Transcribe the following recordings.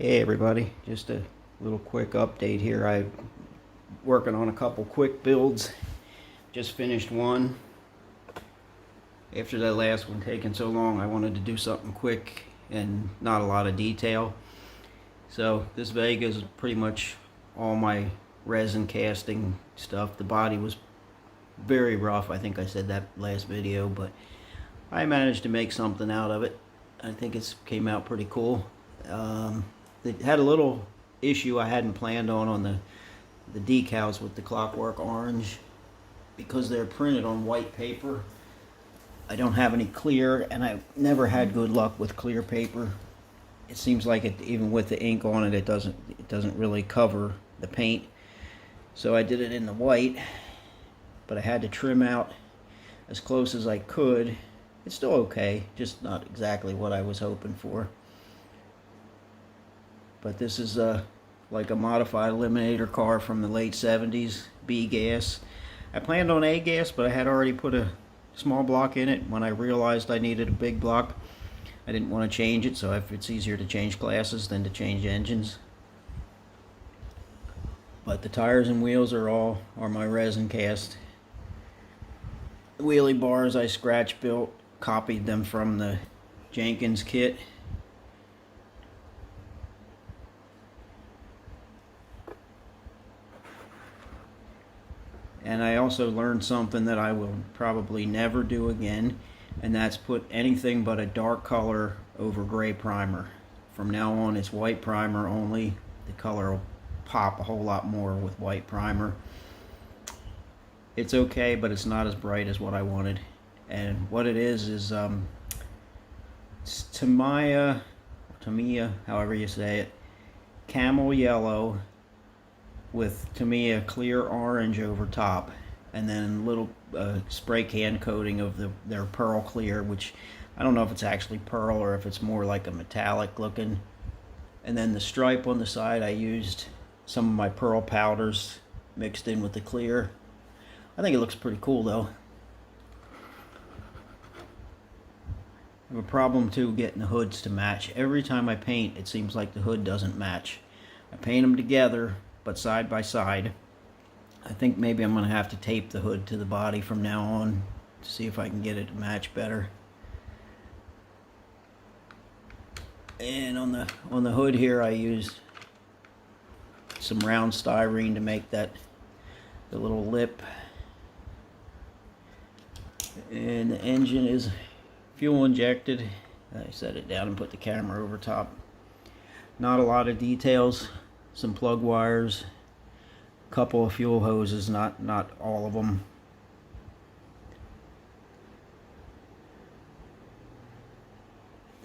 Hey everybody, just a little quick update here. I'm working on a couple quick builds. Just finished one. After that last one taking so long, I wanted to do something quick and not a lot of detail. So this Vega is pretty much all my resin casting stuff. The body was very rough. I think I said that last video, but I managed to make something out of it. I think it came out pretty cool. It had a little issue I hadn't planned on the decals with the clockwork orange, because they're printed on white paper. I don't have any clear, and I've never had good luck with clear paper. It seems like it, even with the ink on it, it doesn't really cover the paint. So I did it in the white, but I had to trim out as close as I could. It's still okay, just not exactly what I was hoping for. But this is like a modified Eliminator car from the late 70s, B gas. I planned on A gas, but I had already put a small block in it. When I realized I needed a big block, I didn't want to change it, so if it's easier to change classes than to change engines. But the tires and wheels are my resin cast. The wheelie bars I scratch built, copied them from the Jenkins kit. And I also learned something that I will probably never do again, and that's put anything but a dark color over gray primer. From now on, it's white primer only. The color will pop a whole lot more with white primer. It's okay, but it's not as bright as what I wanted. And what it is it's Tamiya, however you say it, camel yellow with, to me, a clear orange over top, and then a little spray can coating of their pearl clear, which I don't know if it's actually pearl or if it's more like a metallic looking. And then the stripe on the side, I used some of my pearl powders mixed in with the clear. I think it looks pretty cool though. I have a problem too getting the hoods to match. Every time I paint, it seems like the hood doesn't match. I paint them together, but side by side. I think maybe I'm going to have to tape the hood to the body from now on to see if I can get it to match better. And on the hood here, I used some round styrene to make the little lip. And the engine is fuel injected. I set it down and put the camera over top. Not a lot of details. Some plug wires, a couple of fuel hoses, not all of them.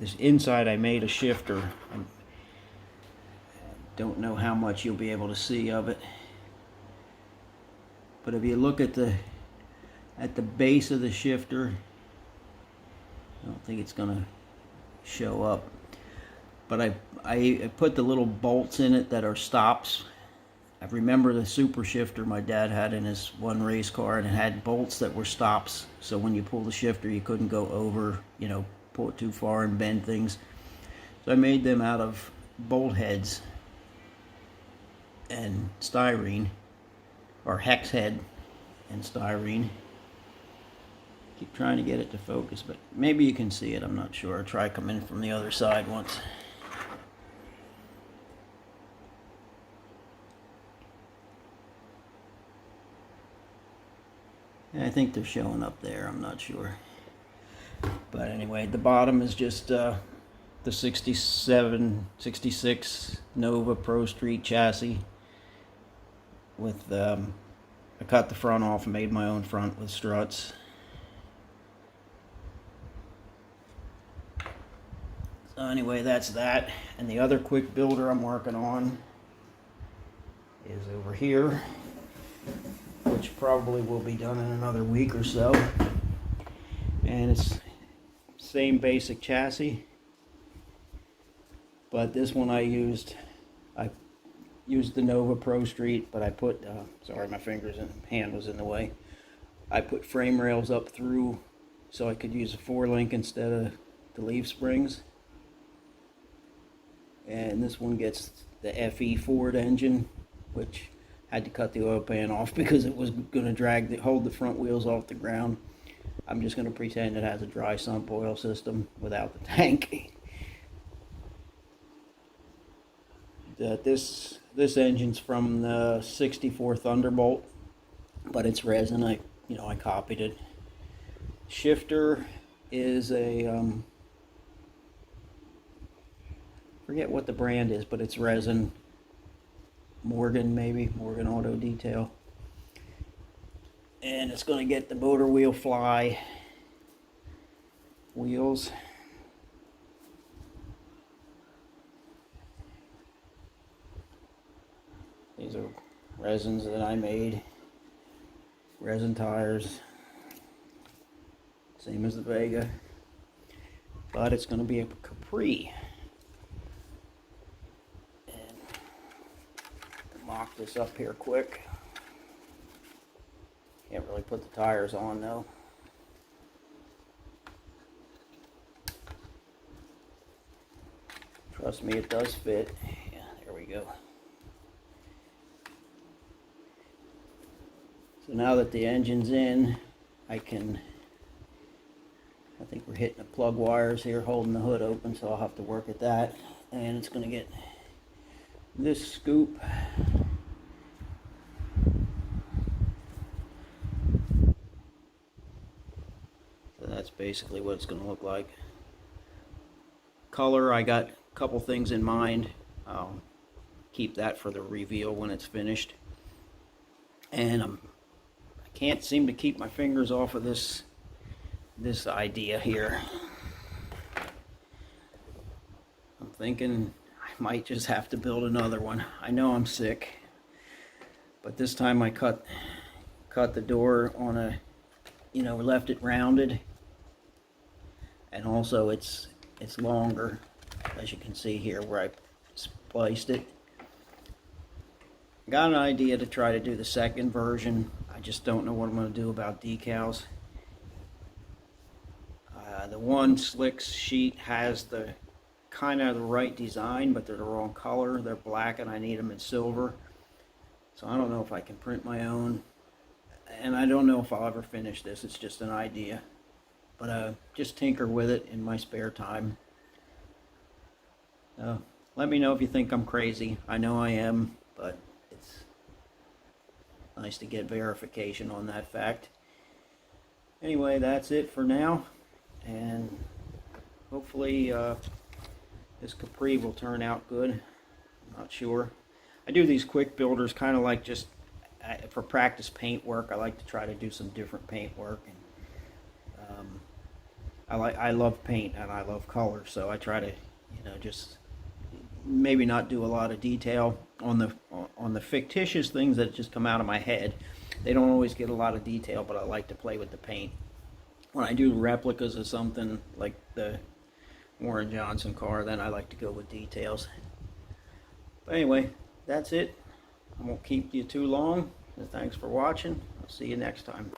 This inside, I made a shifter. I don't know how much you'll be able to see of it, but if you look at the base of the shifter, I don't think it's gonna show up. But I put the little bolts in it that are stops. I remember the super shifter my dad had in his one race car, and it had bolts that were stops. So when you pull the shifter, you couldn't go over, pull it too far and bend things. So I made them out of bolt heads and styrene, or hex head and styrene. Keep trying to get it to focus, but maybe you can see it, I'm not sure. I'll try coming from the other side once. I think they're showing up there, I'm not sure. But anyway, the bottom is just the 67, 66 Nova Pro Street chassis with, I cut the front off and made my own front with struts. So anyway, that's that. And the other quick builder I'm working on is over here, which probably will be done in another week or so. And it's same basic chassis, but this one I used the Nova Pro Street, but I put sorry, my hand was in the way. I put frame rails up through so I could use a 4-link instead of the leaf springs. And this one gets the FE Ford engine, which had to cut the oil pan off because it was going to hold the front wheels off the ground. I'm just going to pretend it has a dry sump oil system without the tank. This engine's from the '64 Thunderbolt, but it's resin. I copied it. Shifter is a forget what the brand is, but it's resin. Morgan Auto Detail. And it's going to get the motor wheel fly wheels. These are resins that I made. Resin tires. Same as the Vega. But it's going to be a Capri. And mock this up here quick. Can't really put the tires on though. Trust me, it does fit. Yeah, there we go. So now that the engine's in, I think we're hitting the plug wires here, holding the hood open, so I'll have to work at that. And it's going to get this scoop. That's basically what it's going to look like. Color, I got a couple things in mind. I'll keep that for the reveal when it's finished. And I can't seem to keep my fingers off of this idea here. I'm thinking I might just have to build another one. I know I'm sick, but this time I cut the door on a, left it rounded. And also it's longer, as you can see here where I spliced it. Got an idea to try to do the second version. I just don't know what I'm going to do about decals. The one slick sheet has the kind of the right design, but they're the wrong color. They're black and I need them in silver. So I don't know if I can print my own. And I don't know if I'll ever finish this. It's just an idea. But just tinker with it in my spare time. Let me know if you think I'm crazy. I know I am, but it's nice to get verification on that fact. Anyway, that's it for now. And hopefully this Capri will turn out good. I'm not sure. I do these quick builders kind of like just for practice paint work. I like to try to do some different paint work. And I love paint and I love color, so I try to, just maybe not do a lot of detail on the fictitious things that just come out of my head. They don't always get a lot of detail, but I like to play with the paint. When I do replicas of something like the Warren Johnson car, then I like to go with details. But anyway, that's it. I won't keep you too long. Thanks for watching. I'll see you next time.